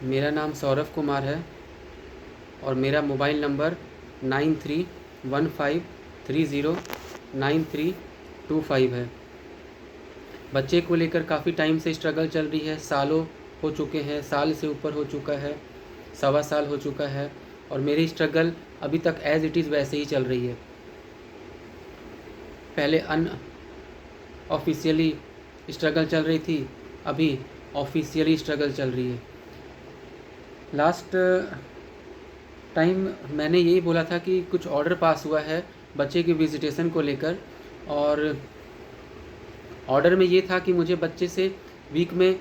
मेरा नाम सौरभ कुमार है और मेरा मोबाइल नंबर 9315309325 है। बच्चे को लेकर काफ़ी टाइम से स्ट्रगल चल रही है, सालों हो चुके हैं, साल से ऊपर हो चुका है, सवा साल हो चुका है और मेरी स्ट्रगल अभी तक एज़ इट इज़ वैसे ही चल रही है। पहले ऑफिशियली स्ट्रगल चल रही थी, अभी ऑफिशियली स्ट्रगल चल रही है। लास्ट टाइम मैंने यही बोला था कि कुछ ऑर्डर पास हुआ है बच्चे की विजिटेशन को लेकर, और ऑर्डर में ये था कि मुझे बच्चे से वीक में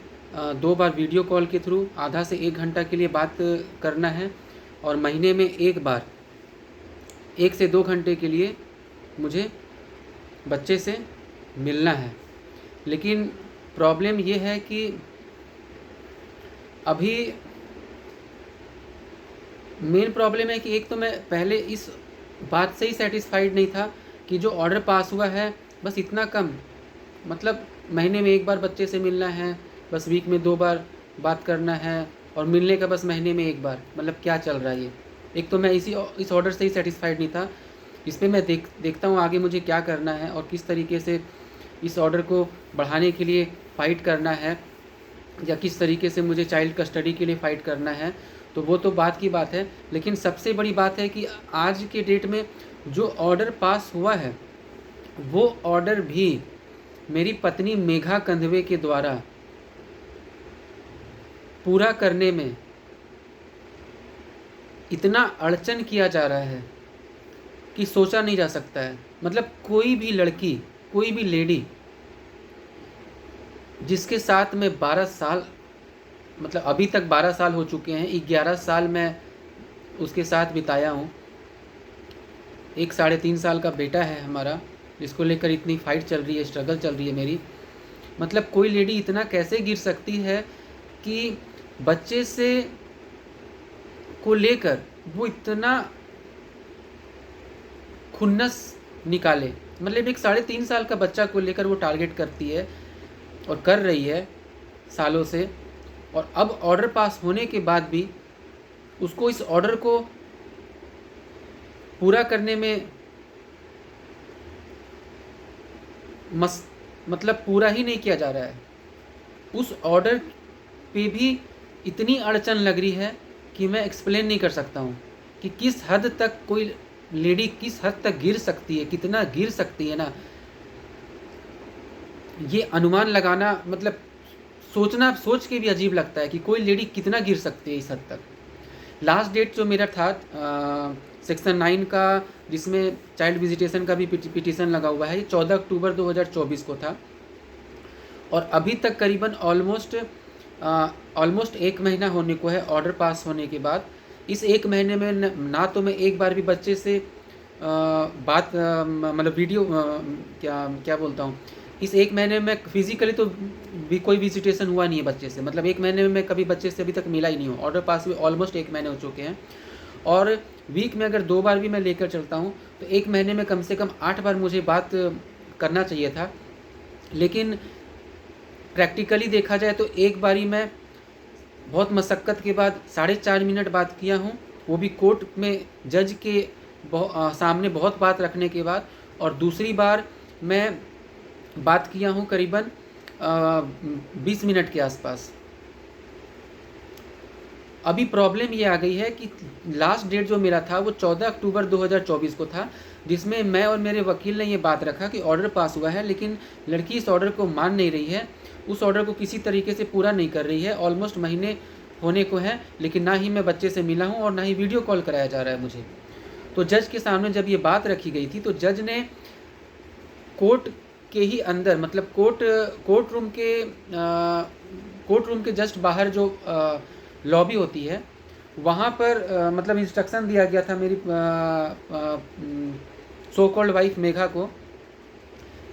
2 बार वीडियो कॉल के थ्रू आधा से 1 घंटा के लिए बात करना है और महीने में 1 बार 1 से 2 घंटे के लिए मुझे बच्चे से मिलना है। लेकिन प्रॉब्लम ये है कि अभी मेन प्रॉब्लम है कि एक तो मैं पहले इस बात से ही सेटिस्फाइड नहीं था कि जो ऑर्डर पास हुआ है बस इतना कम, मतलब महीने में 1 बार बच्चे से मिलना है, बस वीक में 2 बार बात करना है और मिलने का बस महीने में 1 बार, मतलब क्या चल रहा है ये। एक तो मैं इस ऑर्डर से ही सेटिस्फाइड नहीं था। इस पर मैं देखता हूँ आगे मुझे क्या करना है और किस तरीके से इस ऑर्डर को बढ़ाने के लिए फ़ाइट करना है या किस तरीके से मुझे चाइल्ड कस्टडी के लिए फ़ाइट करना है, तो वो तो बात की बात है। लेकिन सबसे बड़ी बात है कि आज के डेट में जो ऑर्डर पास हुआ है वो ऑर्डर भी मेरी पत्नी मेघा कंधवे के द्वारा पूरा करने में इतना अड़चन किया जा रहा है कि सोचा नहीं जा सकता है। मतलब कोई भी लड़की, कोई भी लेडी जिसके साथ मैं 12 साल, मतलब अभी तक 12 साल हो चुके हैं, 11 साल मैं उसके साथ बिताया हूँ। एक 3.5 साल का बेटा है हमारा, जिसको लेकर इतनी फाइट चल रही है, स्ट्रगल चल रही है मेरी। मतलब कोई लेडी इतना कैसे गिर सकती है कि बच्चे से को लेकर वो इतना खुन्नस निकाले। मतलब एक 3.5 साल का बच्चा को लेकर वो टारगेट करती है और कर रही है सालों से, और अब ऑर्डर पास होने के बाद भी उसको इस ऑर्डर को पूरा करने में मतलब पूरा ही नहीं किया जा रहा है। उस ऑर्डर पे भी इतनी अड़चन लग रही है कि मैं एक्सप्लेन नहीं कर सकता हूँ कि किस हद तक कोई लेडी किस हद तक गिर सकती है, कितना गिर सकती है ना, ये अनुमान लगाना, मतलब सोच के भी अजीब लगता है कि कोई लेडी कितना गिर सकती है इस हद तक। लास्ट डेट जो मेरा था सेक्शन 9 का, जिसमें चाइल्ड विजिटेशन का भी पिटीशन लगा हुआ है, ये 14 अक्टूबर 2024 को था और अभी तक करीबन ऑलमोस्ट 1 महीना होने को है ऑर्डर पास होने के बाद। इस 1 महीने में ना तो मैं एक बार भी बच्चे से मतलब वीडियो क्या बोलता हूँ, इस 1 महीने में फिज़िकली तो भी कोई विजिटेशन हुआ नहीं है बच्चे से। मतलब 1 महीने में मैं कभी बच्चे से अभी तक मिला ही नहीं हूँ। ऑर्डर पास हुए ऑलमोस्ट 1 महीने हो चुके हैं और वीक में अगर 2 बार भी मैं लेकर चलता हूँ तो 1 महीने में कम से कम 8 बार मुझे बात करना चाहिए था। लेकिन प्रैक्टिकली देखा जाए तो एक बारी मैं बहुत मशक्क़त के बाद 4.5 मिनट बात किया हूँ, वो भी कोर्ट में जज के सामने बहुत बात रखने के बाद, और दूसरी बार मैं बात किया हूँ करीबन 20 मिनट के आसपास। अभी प्रॉब्लम ये आ गई है कि लास्ट डेट जो मेरा था वो 14 अक्टूबर 2024 को था, जिसमें मैं और मेरे वकील ने ये बात रखा कि ऑर्डर पास हुआ है, लेकिन लड़की इस ऑर्डर को मान नहीं रही है, उस ऑर्डर को किसी तरीके से पूरा नहीं कर रही है। ऑलमोस्ट महीने होने को है, लेकिन ना ही मैं बच्चे से मिला हूँ और ना ही वीडियो कॉल कराया जा रहा है मुझे। तो जज के सामने जब ये बात रखी गई थी तो जज ने कोर्ट के ही अंदर, मतलब कोर्ट रूम के जस्ट बाहर जो लॉबी होती है वहाँ पर मतलब इंस्ट्रक्शन दिया गया था मेरी सो कॉल्ड वाइफ मेघा को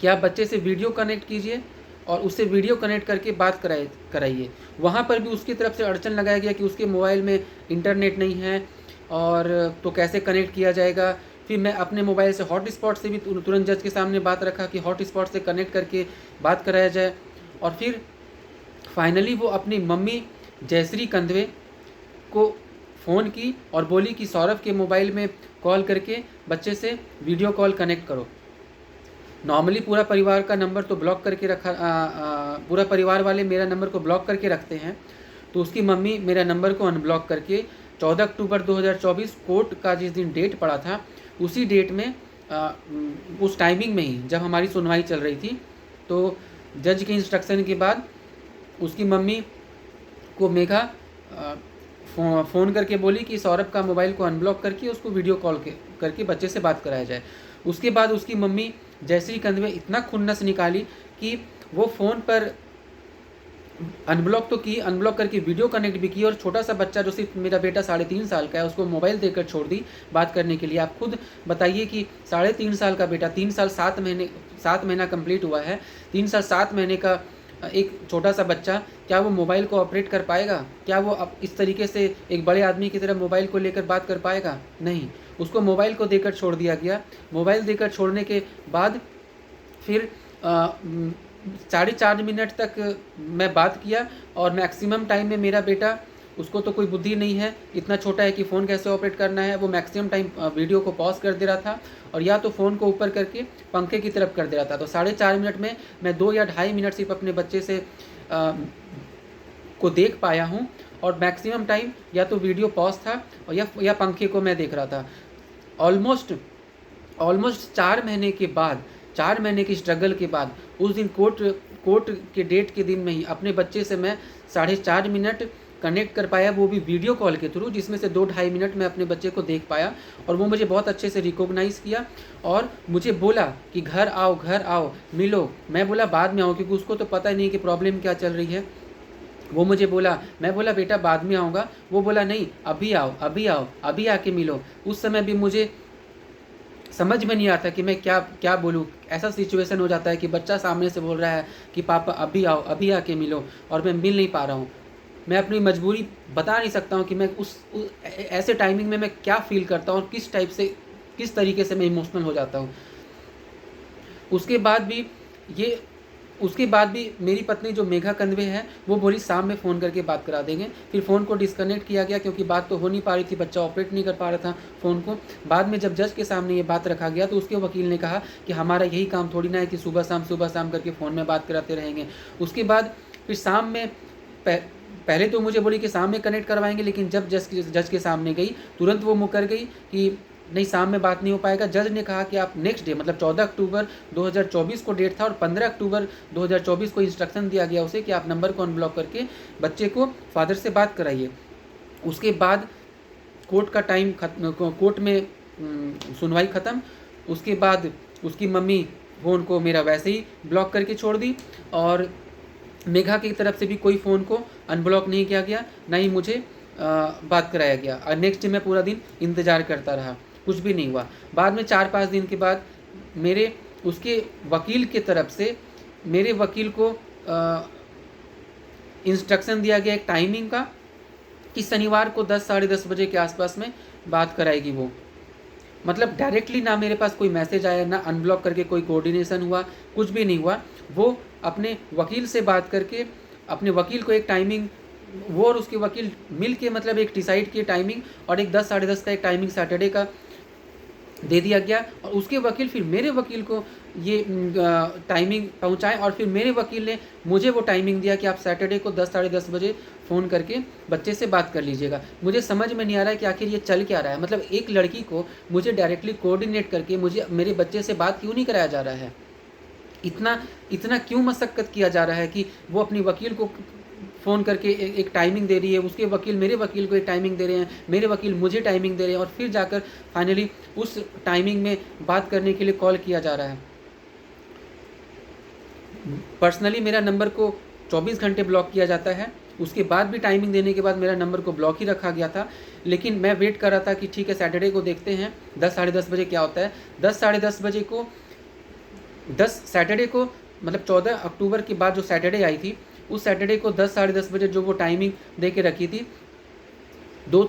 कि आप बच्चे से वीडियो कनेक्ट कीजिए और उससे वीडियो कनेक्ट करके बात कराइए। वहाँ पर भी उसकी तरफ से अड़चन लगाया गया कि उसके मोबाइल में इंटरनेट नहीं है और तो कैसे कनेक्ट किया जाएगा। फिर मैं अपने मोबाइल से हॉटस्पॉट से भी तुरंत जज के सामने बात रखा कि हॉटस्पॉट से कनेक्ट करके बात कराया जाए। और फिर फाइनली वो अपनी मम्मी जयश्री कंधवे को फ़ोन की और बोली कि सौरभ के मोबाइल में कॉल करके बच्चे से वीडियो कॉल कनेक्ट करो। नॉर्मली पूरा परिवार का नंबर तो ब्लॉक करके रखा, पूरा परिवार वाले मेरा नंबर को ब्लॉक करके रखते हैं, तो उसकी मम्मी मेरा नंबर को अनब्लॉक करके 14 अक्टूबर 2024 कोर्ट का जिस दिन डेट पड़ा था उसी डेट में उस टाइमिंग में ही जब हमारी सुनवाई चल रही थी, तो जज के इंस्ट्रक्शन के बाद उसकी मम्मी को मेघा फ़ोन करके बोली कि सौरभ का मोबाइल को अनब्लॉक करके उसको वीडियो कॉल करके बच्चे से बात कराया जाए। उसके बाद उसकी मम्मी जयश्री कंदवे इतना खुन्नस निकाली कि वो फ़ोन पर अनब्लॉक तो की, अनब्लॉक करके वीडियो कनेक्ट भी की, और छोटा सा बच्चा जो सिर्फ मेरा बेटा 3.5 साल का है उसको मोबाइल देकर छोड़ दी बात करने के लिए। आप खुद बताइए कि 3.5 साल का बेटा, 3 साल 7 महीना कंप्लीट हुआ है, 3 साल 7 महीने का एक छोटा सा बच्चा, क्या वो मोबाइल को ऑपरेट कर पाएगा? क्या वो अब इस तरीके से एक बड़े आदमी की तरह मोबाइल को लेकर बात कर पाएगा? नहीं। उसको मोबाइल को देकर छोड़ दिया गया। मोबाइल देकर छोड़ने के बाद फिर 4.5 मिनट तक मैं बात किया, और मैक्सिमम टाइम में मेरा बेटा, उसको तो कोई बुद्धि नहीं है, इतना छोटा है कि फ़ोन कैसे ऑपरेट करना है, वो मैक्सिमम टाइम वीडियो को पॉज कर दे रहा था और या तो फ़ोन को ऊपर करके पंखे की तरफ कर दे रहा था। तो 4.5 मिनट में मैं 2 या 2.5 मिनट सिर्फ अपने बच्चे से को देख पाया हूँ, और मैक्सिमम टाइम या तो वीडियो पॉज था और या पंखे को मैं देख रहा था। ऑलमोस्ट 4 महीने के बाद, 4 महीने की स्ट्रगल के बाद, उस दिन कोर्ट के डेट के दिन में ही अपने बच्चे से मैं 4.5 मिनट कनेक्ट कर पाया, वो भी वीडियो कॉल के थ्रू, जिसमें से 2-2.5 मिनट मैं अपने बच्चे को देख पाया, और वो मुझे बहुत अच्छे से रिकॉग्नाइज़ किया और मुझे बोला कि घर आओ मिलो। मैं बोला बाद में आओ, क्योंकि उसको तो पता ही नहीं कि प्रॉब्लम क्या चल रही है। वो मुझे बोला, मैं बोला बेटा बाद में आऊँगा, वो बोला नहीं अभी आओ, अभी आके मिलो। उस समय भी मुझे समझ में नहीं आता कि मैं क्या बोलूँ। ऐसा सिचुएशन हो जाता है कि बच्चा सामने से बोल रहा है कि पापा अभी आओ, अभी आके मिलो, और मैं मिल नहीं पा रहा हूँ। मैं अपनी मजबूरी बता नहीं सकता हूँ कि मैं ऐसे टाइमिंग में मैं क्या फ़ील करता हूँ और किस तरीके से मैं इमोशनल हो जाता हूँ। उसके बाद भी मेरी पत्नी जो मेघा कंदवे है, वो बोली शाम में फ़ोन करके बात करा देंगे। फिर फ़ोन को डिस्कनेक्ट किया गया, क्योंकि बात तो हो नहीं पा रही थी, बच्चा ऑपरेट नहीं कर पा रहा था फ़ोन को। बाद में जब जज के सामने ये बात रखा गया, तो उसके वकील ने कहा कि हमारा यही काम थोड़ी ना है कि सुबह शाम करके फ़ोन में बात कराते रहेंगे। उसके बाद फिर शाम में पहले तो मुझे बोली कि शाम में कनेक्ट करवाएंगे, लेकिन जब जज के सामने गई, तुरंत वो मुकर गई कि नहीं, शाम में बात नहीं हो पाएगा। जज ने कहा कि आप नेक्स्ट डे, मतलब 14 अक्टूबर 2024 को डेट था, और 15 अक्टूबर 2024 को इंस्ट्रक्शन दिया गया उसे कि आप नंबर को अनब्लॉक करके बच्चे को फादर से बात कराइए। उसके बाद कोर्ट में सुनवाई ख़त्म। उसके बाद उसकी मम्मी फ़ोन को मेरा वैसे ही ब्लॉक करके छोड़ दी, और मेघा की तरफ से भी कोई फ़ोन को अनब्लॉक नहीं किया गया, ना ही मुझे बात कराया गया। और नेक्स्ट डे मैं पूरा दिन इंतज़ार करता रहा, कुछ भी नहीं हुआ। बाद में 4-5 दिन के बाद उसके वकील के तरफ से मेरे वकील को इंस्ट्रक्शन दिया गया एक टाइमिंग का कि शनिवार को 10 साढ़े 10 बजे के आसपास में बात कराएगी वो। मतलब डायरेक्टली ना मेरे पास कोई मैसेज आया, ना अनब्लॉक करके कोई कोऑर्डिनेशन हुआ, कुछ भी नहीं हुआ। वो अपने वकील से बात करके, अपने वकील को एक टाइमिंग, वो और उसके वकील मिल के मतलब एक डिसाइड किए टाइमिंग, और एक 10 साढ़े 10 का एक टाइमिंग सैटरडे का दे दिया गया। और उसके वकील फिर मेरे वकील को ये टाइमिंग पहुंचाए, और फिर मेरे वकील ने मुझे वो टाइमिंग दिया कि आप सैटरडे को 10 साढ़े 10 बजे फ़ोन करके बच्चे से बात कर लीजिएगा। मुझे समझ में नहीं आ रहा है कि आखिर ये चल क्या रहा है। मतलब एक लड़की को मुझे डायरेक्टली कोऑर्डिनेट करके मुझे मेरे बच्चे से बात क्यों नहीं कराया जा रहा है? इतना क्यों मशक्क़त किया जा रहा है कि वो अपनी वकील को फ़ोन करके एक टाइमिंग दे रही है, उसके वकील मेरे वकील को एक टाइमिंग दे रहे हैं, मेरे वकील मुझे टाइमिंग दे रहे हैं, और फिर जाकर फाइनली उस टाइमिंग में बात करने के लिए कॉल किया जा रहा है। पर्सनली मेरा नंबर को 24 घंटे ब्लॉक किया जाता है। उसके बाद भी टाइमिंग देने के बाद मेरा नंबर को ब्लॉक ही रखा गया था। लेकिन मैं वेट कर रहा था कि ठीक है, सैटरडे को देखते हैं 10 साढ़े 10 बजे क्या होता है। 10 साढ़े 10 बजे को सैटरडे को, मतलब 14 अक्टूबर के बाद जो सैटरडे आई थी, उस सैटरडे को 10 साढ़े 10 बजे जो वो टाइमिंग दे के रखी थी, दो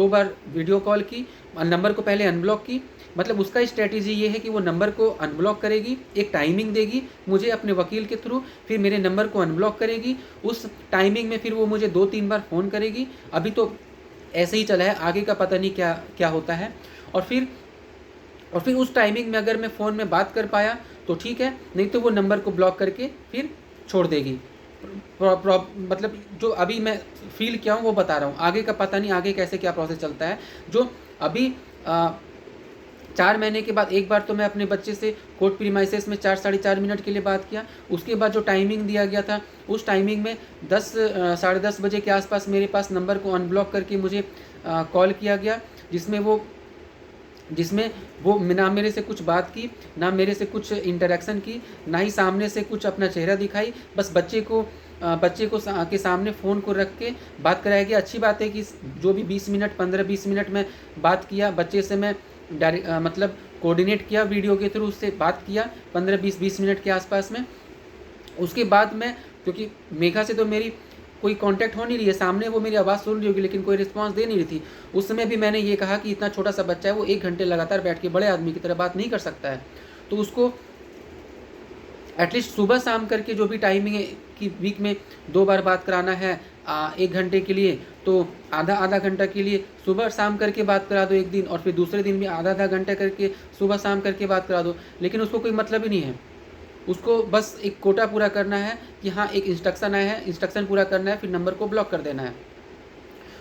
बार वीडियो कॉल की, नंबर को पहले अनब्लॉक की, मतलब उसका स्ट्रैटेजी ये है कि वो नंबर को अनब्लॉक करेगी, एक टाइमिंग देगी मुझे अपने वकील के थ्रू, फिर मेरे नंबर को अनब्लॉक करेगी। उस टाइमिंग में फिर वो मुझे 2-3 बार फ़ोन करेगी। अभी तो ऐसे ही चला है, आगे का पता नहीं क्या क्या होता है। और फिर उस टाइमिंग में अगर मैं फ़ोन में बात कर पाया तो ठीक है, नहीं तो वो नंबर को ब्लॉक करके फिर छोड़ देगी। मतलब जो अभी मैं फ़ील किया हूँ वो बता रहा हूँ, आगे का पता नहीं आगे कैसे क्या प्रोसेस चलता है। जो अभी 4 महीने के बाद एक बार तो मैं अपने बच्चे से कोर्ट प्रीमाइसेस में 4 साढ़े 4 मिनट के लिए बात किया। उसके बाद जो टाइमिंग दिया गया था उस टाइमिंग में 10 साढ़े 10 बजे के आसपास मेरे पास नंबर को अनब्लॉक करके मुझे कॉल किया गया, जिसमें वो ना मेरे से कुछ बात की, ना मेरे से कुछ इंटरेक्शन की, ना ही सामने से कुछ अपना चेहरा दिखाई। बस बच्चे को के सामने फ़ोन को रख के बात कराया गया। अच्छी बात है कि जो भी 20 मिनट 15-20 मिनट में बात किया बच्चे से, मैं मतलब कोऑर्डिनेट किया वीडियो के थ्रू, उससे बात किया 15-20 मिनट के आसपास में। उसके बाद मैं, क्योंकि मेघा से तो मेरी कोई कांटेक्ट हो नहीं रही है, सामने वो मेरी आवाज़ सुन रही होगी लेकिन कोई रिस्पांस दे नहीं रही थी। उस समय भी मैंने ये कहा कि इतना छोटा सा बच्चा है, वो 1 घंटे लगातार बैठ के बड़े आदमी की तरह बात नहीं कर सकता है, तो उसको एटलीस्ट सुबह शाम करके जो भी टाइमिंग है कि वीक में 2 बार बात कराना है 1 घंटे के लिए, तो आधा घंटा के लिए सुबह शाम करके बात करा दो एक दिन, और फिर दूसरे दिन भी आधा घंटा करके सुबह शाम करके बात करा दो। लेकिन उसको कोई मतलब ही नहीं है, उसको बस एक कोटा पूरा करना है कि हाँ एक इंस्ट्रक्शन आया है, इंस्ट्रक्शन पूरा करना है, फिर नंबर को ब्लॉक कर देना है।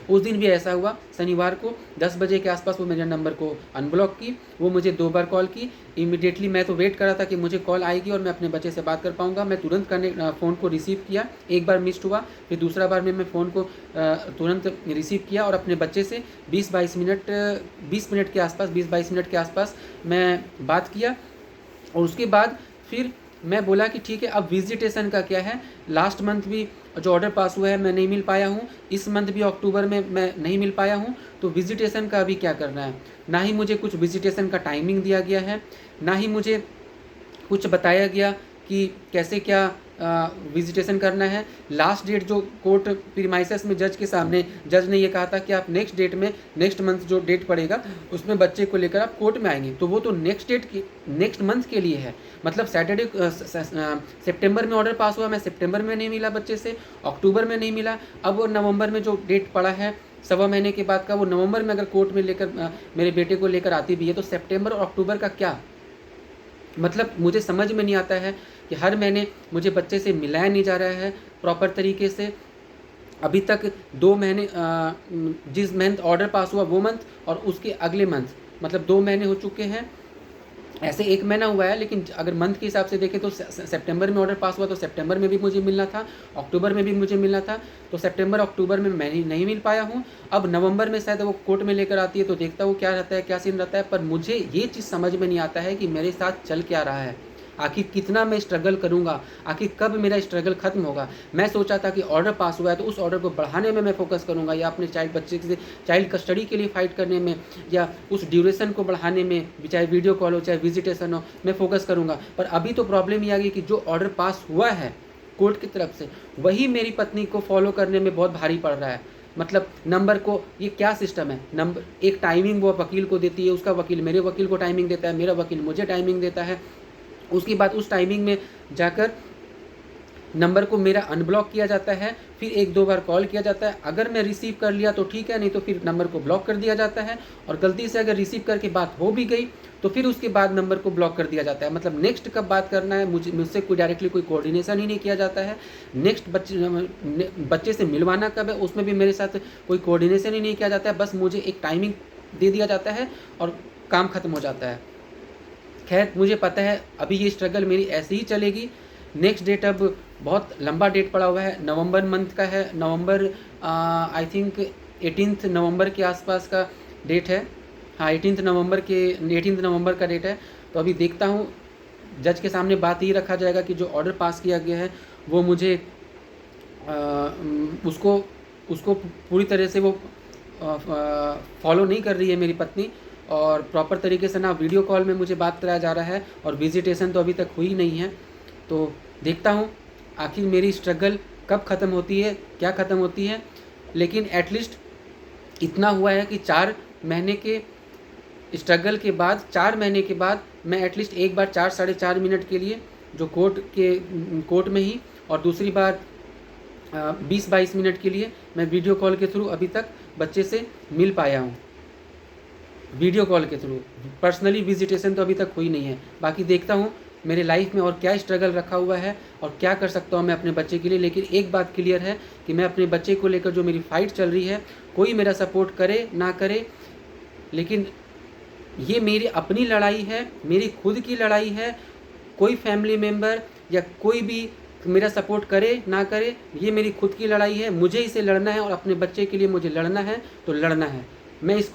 उस दिन भी ऐसा हुआ, शनिवार को 10 बजे के आसपास वो मेरे नंबर को अनब्लॉक की। वो मुझे 2 बार कॉल की। इमीडिएटली मैं तो वेट कर रहा था कि मुझे कॉल आएगी और मैं अपने बच्चे से बात कर पाऊँगा। मैं तुरंत फ़ोन को रिसीव किया। एक बार मिस्ड हुआ, फिर दूसरा बार में मैं फ़ोन को तुरंत रिसीव किया और अपने बच्चे से 20 मिनट के आसपास 20-22 मिनट के आसपास मैं बात किया। और उसके बाद फिर मैं बोला कि ठीक है, अब विजिटेशन का क्या है। लास्ट मंथ भी जो ऑर्डर पास हुआ है मैं नहीं मिल पाया हूँ, इस मंथ भी अक्टूबर में मैं नहीं मिल पाया हूँ, तो विजिटेशन का अभी क्या करना है। ना ही मुझे कुछ विजिटेशन का टाइमिंग दिया गया है, ना ही मुझे कुछ बताया गया कि कैसे क्या विजिटेशन करना है। लास्ट डेट जो कोर्ट प्रीमाइसेस में जज के सामने जज ने ये कहा था कि आप नेक्स्ट मंथ जो डेट पड़ेगा उसमें बच्चे को लेकर आप कोर्ट में आएंगे, तो वो तो नेक्स्ट मंथ के लिए है। मतलब सैटरडे सितंबर में ऑर्डर पास हुआ, मैं सितंबर में नहीं मिला बच्चे से, अक्टूबर में नहीं मिला। अब वो नवंबर में जो डेट पड़ा है 1.25 महीने के बाद का, वो नवंबर में अगर कोर्ट में लेकर मेरे बेटे को लेकर आती भी है तो सितंबर और अक्टूबर का क्या मतलब। मुझे समझ में नहीं आता है कि हर महीने मुझे बच्चे से मिलाया नहीं जा रहा है प्रॉपर तरीके से। अभी तक 2 महीने जिस मंथ ऑर्डर पास हुआ वो मंथ और उसके अगले मंथ, मतलब 2 महीने हो चुके हैं। ऐसे 1 महीना हुआ है, लेकिन अगर मंथ के हिसाब से देखें तो सितंबर में ऑर्डर पास हुआ तो सितंबर में भी मुझे मिलना था, अक्टूबर में भी मुझे मिलना था, तो सितंबर अक्टूबर में मैं नहीं मिल पाया हूँ। अब नवंबर में शायद वो कोर्ट में लेकर आती है तो देखता हूँ क्या रहता है, क्या सीन रहता है। पर मुझे ये चीज़ समझ में नहीं आता है कि मेरे साथ चल क्या रहा है, आखिर कितना मैं स्ट्रगल करूंगा, आखिर कब मेरा स्ट्रगल खत्म होगा। मैं सोचा था कि ऑर्डर पास हुआ है तो उस ऑर्डर को बढ़ाने में मैं फोकस करूंगा, या अपने बच्चे से चाइल्ड कस्टडी के लिए फ़ाइट करने में, या उस ड्यूरेशन को बढ़ाने में, चाहे वीडियो कॉल हो चाहे विजिटेशन हो, मैं फोकस करूंगा। पर अभी तो प्रॉब्लम ये आ गई कि जो ऑर्डर पास हुआ है कोर्ट की तरफ से, वही मेरी पत्नी को फॉलो करने में बहुत भारी पड़ रहा है। मतलब नंबर को, ये क्या सिस्टम है, नंबर एक टाइमिंग वो वकील को देती है, उसका वकील मेरे वकील को टाइमिंग देता है, मेरा वकील मुझे टाइमिंग देता है। उसके बाद उस टाइमिंग में जाकर नंबर को मेरा अनब्लॉक किया जाता है, फिर 1-2 बार कॉल किया जाता है। अगर मैं रिसीव कर लिया तो ठीक है, नहीं तो फिर नंबर को ब्लॉक कर दिया जाता है। और गलती से अगर रिसीव करके बात हो भी गई तो फिर उसके बाद नंबर को ब्लॉक कर दिया जाता है। मतलब नेक्स्ट कब बात करना है मुझसे कोई डायरेक्टली कोई कोऑर्डिनेशन ही नहीं किया जाता है। नेक्स्ट बच्चे से मिलवाना कब है उसमें भी मेरे साथ कोई कोऑर्डिनेशन ही नहीं किया जाता है। बस मुझे एक टाइमिंग दे दिया जाता है और काम ख़त्म हो जाता है। खैर मुझे पता है अभी ये स्ट्रगल मेरी ऐसे ही चलेगी। नेक्स्ट डेट अब बहुत लंबा डेट पड़ा हुआ है, नवंबर मंथ का है। नवंबर आई थिंक 18 नवंबर के आसपास का डेट है। हाँ 18 नवंबर का डेट है। तो अभी देखता हूँ, जज के सामने बात ही रखा जाएगा कि जो ऑर्डर पास किया गया है वो मुझे उसको पूरी तरह से वो फॉलो नहीं कर रही है मेरी पत्नी, और प्रॉपर तरीके से ना वीडियो कॉल में मुझे बात कराया जा रहा है, और विजिटेशन तो अभी तक हुई नहीं है। तो देखता हूँ आखिर मेरी स्ट्रगल कब ख़त्म होती है, क्या ख़त्म होती है। लेकिन एटलीस्ट इतना हुआ है कि 4 महीने के स्ट्रगल के बाद 4 महीने के बाद मैं एटलीस्ट एक बार 4 साढ़े 4 मिनट के लिए जो कोर्ट में ही, और दूसरी बार 20-22 मिनट के लिए मैं वीडियो कॉल के थ्रू अभी तक बच्चे से मिल पाया हूँ। वीडियो कॉल के थ्रू पर्सनली विजिटेशन तो अभी तक हुई नहीं है। बाकी देखता हूँ मेरे लाइफ में और क्या स्ट्रगल रखा हुआ है और क्या कर सकता हूँ मैं अपने बच्चे के लिए। लेकिन एक बात क्लियर है कि मैं अपने बच्चे को लेकर जो मेरी फ़ाइट चल रही है, कोई मेरा सपोर्ट करे ना करे, लेकिन ये मेरी अपनी लड़ाई है, मेरी खुद की लड़ाई है। कोई फैमिली मेम्बर या कोई भी मेरा सपोर्ट करे ना करे, ये मेरी खुद की लड़ाई है। मुझे इसे लड़ना है और अपने बच्चे के लिए मुझे लड़ना है तो लड़ना है। मैं इसको